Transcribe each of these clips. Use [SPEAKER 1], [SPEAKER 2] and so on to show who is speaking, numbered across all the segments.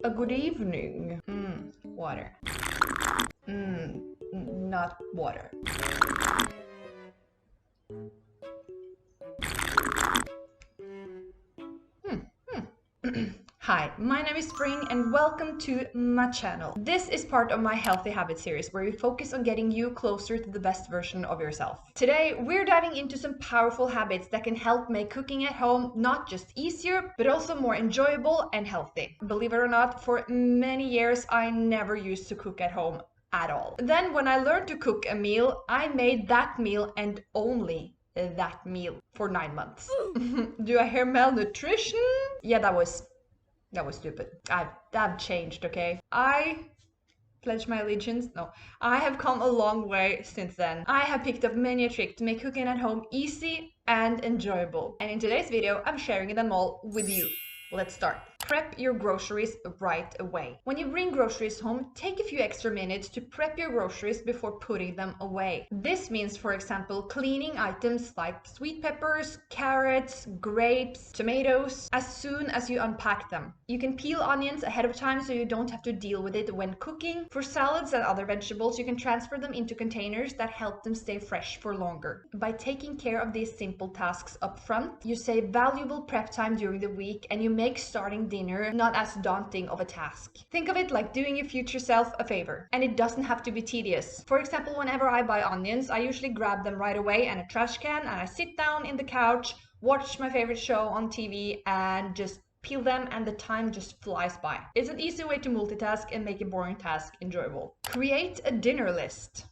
[SPEAKER 1] A good evening. Water. Not water. Hi, my name is Spring and welcome to my channel. This is part of my Healthy Habits series where we focus on getting you closer to the best version of yourself. Today, we're diving into some powerful habits that can help make cooking at home not just easier, but also more enjoyable and healthy. Believe it or not, for many years, I never used to cook at home at all. Then when I learned to cook a meal, I made that meal and only that meal for 9 months. Do I hear malnutrition? Yeah, that was stupid. I've changed, okay? I pledge my allegiance. No, I have come a long way since then. I have picked up many a trick to make cooking at home easy and enjoyable. And in today's video, I'm sharing them all with you. Let's start. Prep your groceries right away. When you bring groceries home, take a few extra minutes to prep your groceries before putting them away. This means, for example, cleaning items like sweet peppers, carrots, grapes, tomatoes as soon as you unpack them. You can peel onions ahead of time so you don't have to deal with it when cooking. For salads and other vegetables, you can transfer them into containers that help them stay fresh for longer. By taking care of these simple tasks up front, you save valuable prep time during the week and you make starting dinner not as daunting of a task. Think of it like doing your future self a favor, and it doesn't have to be tedious. For example, whenever I buy onions, I usually grab them right away in a trash can and I sit down in the couch, watch my favorite show on TV and just peel them, and the time just flies by. It's an easy way to multitask and make a boring task enjoyable. Create a dinner list.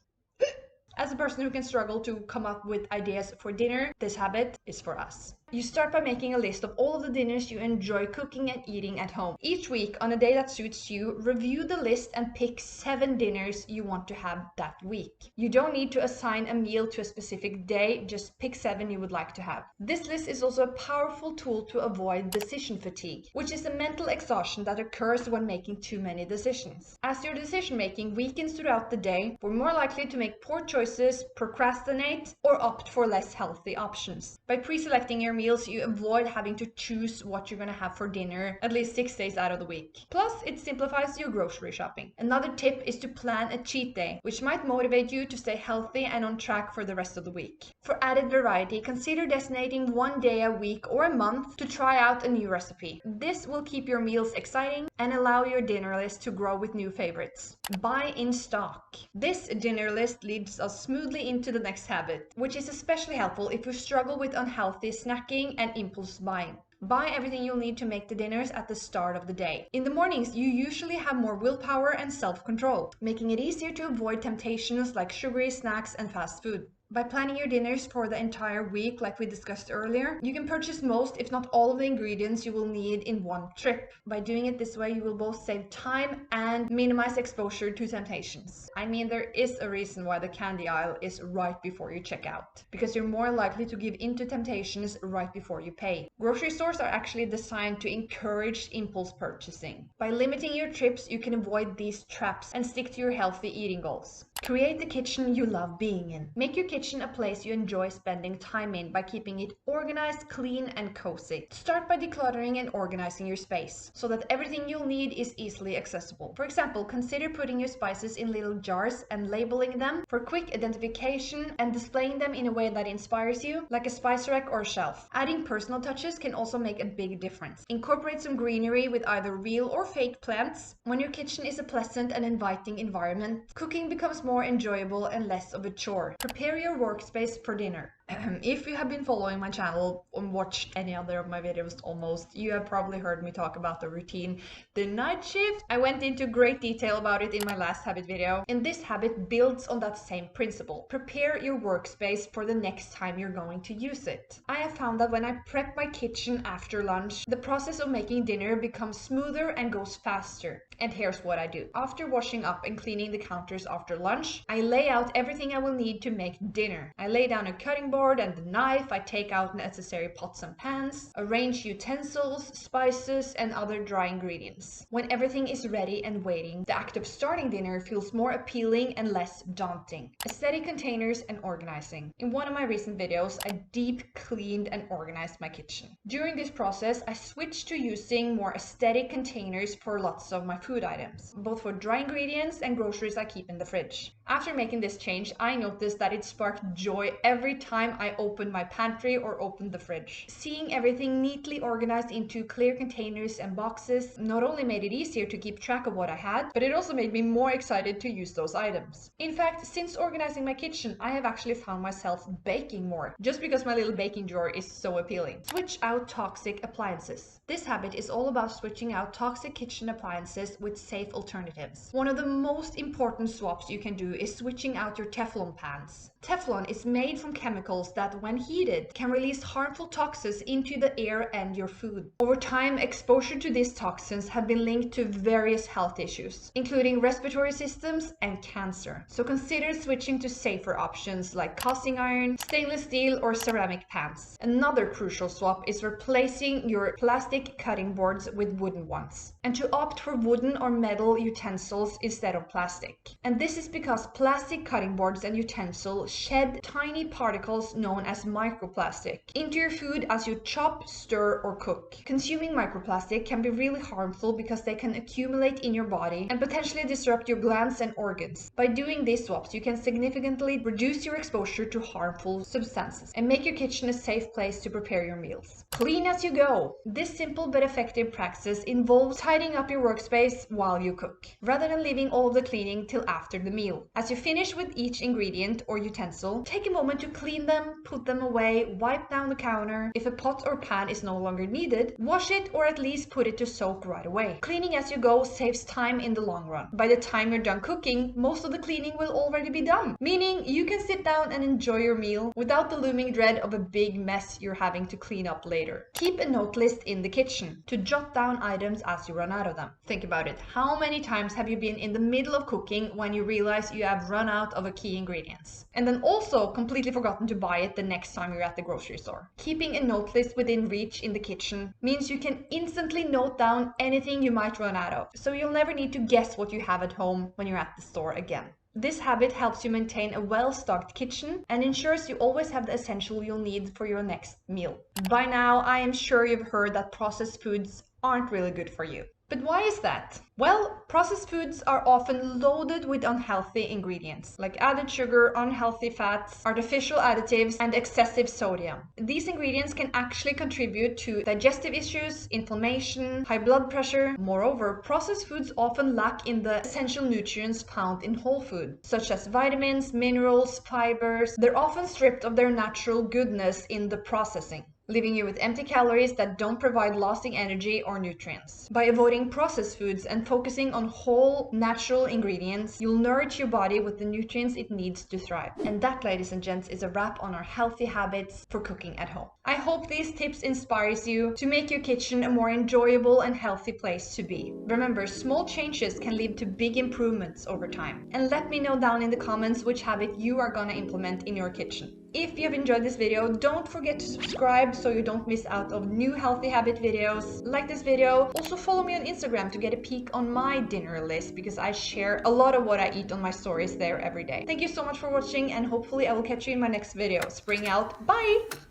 [SPEAKER 1] As a person who can struggle to come up with ideas for dinner, this habit is for us. You start by making a list of all of the dinners you enjoy cooking and eating at home. Each week, on a day that suits you, review the list and pick 7 dinners you want to have that week. You don't need to assign a meal to a specific day, just pick 7 you would like to have. This list is also a powerful tool to avoid decision fatigue, which is a mental exhaustion that occurs when making too many decisions. As your decision making weakens throughout the day, we're more likely to make poor choices, procrastinate, or opt for less healthy options. By pre-selecting your meals, you avoid having to choose what you're going to have for dinner at least 6 days out of the week. Plus, it simplifies your grocery shopping. Another tip is to plan a cheat day, which might motivate you to stay healthy and on track for the rest of the week. For added variety, consider designating 1 day a week or a month to try out a new recipe. This will keep your meals exciting and allow your dinner list to grow with new favorites. Buy in stock. This dinner list leads us smoothly into the next habit, which is especially helpful if you struggle with unhealthy snacking and impulse buying. Buy everything you'll need to make the dinners at the start of the day. In the mornings, you usually have more willpower and self-control, making it easier to avoid temptations like sugary snacks and fast food. By planning your dinners for the entire week, like we discussed earlier, you can purchase most, if not all, of the ingredients you will need in one trip. By doing it this way, you will both save time and minimize exposure to temptations. I mean, there is a reason why the candy aisle is right before you check out, because you're more likely to give in to temptations right before you pay. Grocery stores are actually designed to encourage impulse purchasing. By limiting your trips, you can avoid these traps and stick to your healthy eating goals. Create the kitchen you love being in. Make your kitchen a place you enjoy spending time in by keeping it organized, clean, and cozy. Start by decluttering and organizing your space so that everything you'll need is easily accessible. For example, consider putting your spices in little jars and labeling them for quick identification and displaying them in a way that inspires you, like a spice rack or shelf. Adding personal touches can also make a big difference. Incorporate some greenery with either real or fake plants. When your kitchen is a pleasant and inviting environment, cooking becomes more enjoyable and less of a chore. Prepare your workspace for dinner. If you have been following my channel or watched any other of my videos almost, you have probably heard me talk about the routine, the night shift. I went into great detail about it in my last habit video, and this habit builds on that same principle. Prepare your workspace for the next time you're going to use it. I have found that when I prep my kitchen after lunch, the process of making dinner becomes smoother and goes faster. And here's what I do. After washing up and cleaning the counters after lunch, I lay out everything I will need to make dinner. I lay down a cutting board board and the knife, I take out necessary pots and pans, arrange utensils, spices, and other dry ingredients. When everything is ready and waiting, the act of starting dinner feels more appealing and less daunting. Aesthetic containers and organizing. In one of my recent videos, I deep cleaned and organized my kitchen. During this process, I switched to using more aesthetic containers for lots of my food items, both for dry ingredients and groceries I keep in the fridge. After making this change, I noticed that it sparked joy every time I opened my pantry or opened the fridge. Seeing everything neatly organized into clear containers and boxes not only made it easier to keep track of what I had, but it also made me more excited to use those items. In fact, since organizing my kitchen, I have actually found myself baking more, just because my little baking drawer is so appealing. Switch out toxic appliances. This habit is all about switching out toxic kitchen appliances with safe alternatives. One of the most important swaps you can do is switching out your Teflon pans. Teflon is made from chemicals that, when heated, can release harmful toxins into the air and your food. Over time, exposure to these toxins have been linked to various health issues, including respiratory systems and cancer. So consider switching to safer options like casting iron, stainless steel, or ceramic pans. Another crucial swap is replacing your plastic cutting boards with wooden ones, and to opt for wooden or metal utensils instead of plastic. And this is because plastic cutting boards and utensils shed tiny particles known as microplastic into your food as you chop, stir, or cook. Consuming microplastic can be really harmful because they can accumulate in your body and potentially disrupt your glands and organs. By doing these swaps, you can significantly reduce your exposure to harmful substances and make your kitchen a safe place to prepare your meals. Clean as you go. This simple but effective practice involves tidying up your workspace while you cook, rather than leaving all of the cleaning till after the meal. As you finish with each ingredient or utensil, take a moment to clean them, put them away, wipe down the counter. If a pot or pan is no longer needed, wash it or at least put it to soak right away. Cleaning as you go saves time in the long run. By the time you're done cooking, most of the cleaning will already be done, meaning you can sit down and enjoy your meal without the looming dread of a big mess you're having to clean up later. Keep a note list in the kitchen to jot down items as you run out of them. Think about it. How many times have you been in the middle of cooking when you realize you have run out of a key ingredients, and then also completely forgotten to buy it the next time you're at the grocery store? Keeping a note list within reach in the kitchen means you can instantly note down anything you might run out of, so you'll never need to guess what you have at home when you're at the store again. This habit helps you maintain a well-stocked kitchen and ensures you always have the essential you'll need for your next meal. By now, I am sure you've heard that processed foods aren't really good for you. But why is that? Well, processed foods are often loaded with unhealthy ingredients, like added sugar, unhealthy fats, artificial additives, and excessive sodium. These ingredients can actually contribute to digestive issues, inflammation, high blood pressure. Moreover, processed foods often lack in the essential nutrients found in whole food, such as vitamins, minerals, fibers. They're often stripped of their natural goodness in the processing, leaving you with empty calories that don't provide lasting energy or nutrients. By avoiding processed foods and focusing on whole, natural ingredients, you'll nourish your body with the nutrients it needs to thrive. And that, ladies and gents, is a wrap on our healthy habits for cooking at home. I hope these tips inspires you to make your kitchen a more enjoyable and healthy place to be. Remember, small changes can lead to big improvements over time. And let me know down in the comments which habit you are gonna implement in your kitchen. If you have enjoyed this video, don't forget to subscribe so you don't miss out on new healthy habit videos. Like this video. Also follow me on Instagram to get a peek on my dinner list, because I share a lot of what I eat on my stories there every day. Thank you so much for watching, and hopefully I will catch you in my next video. Spring out. Bye!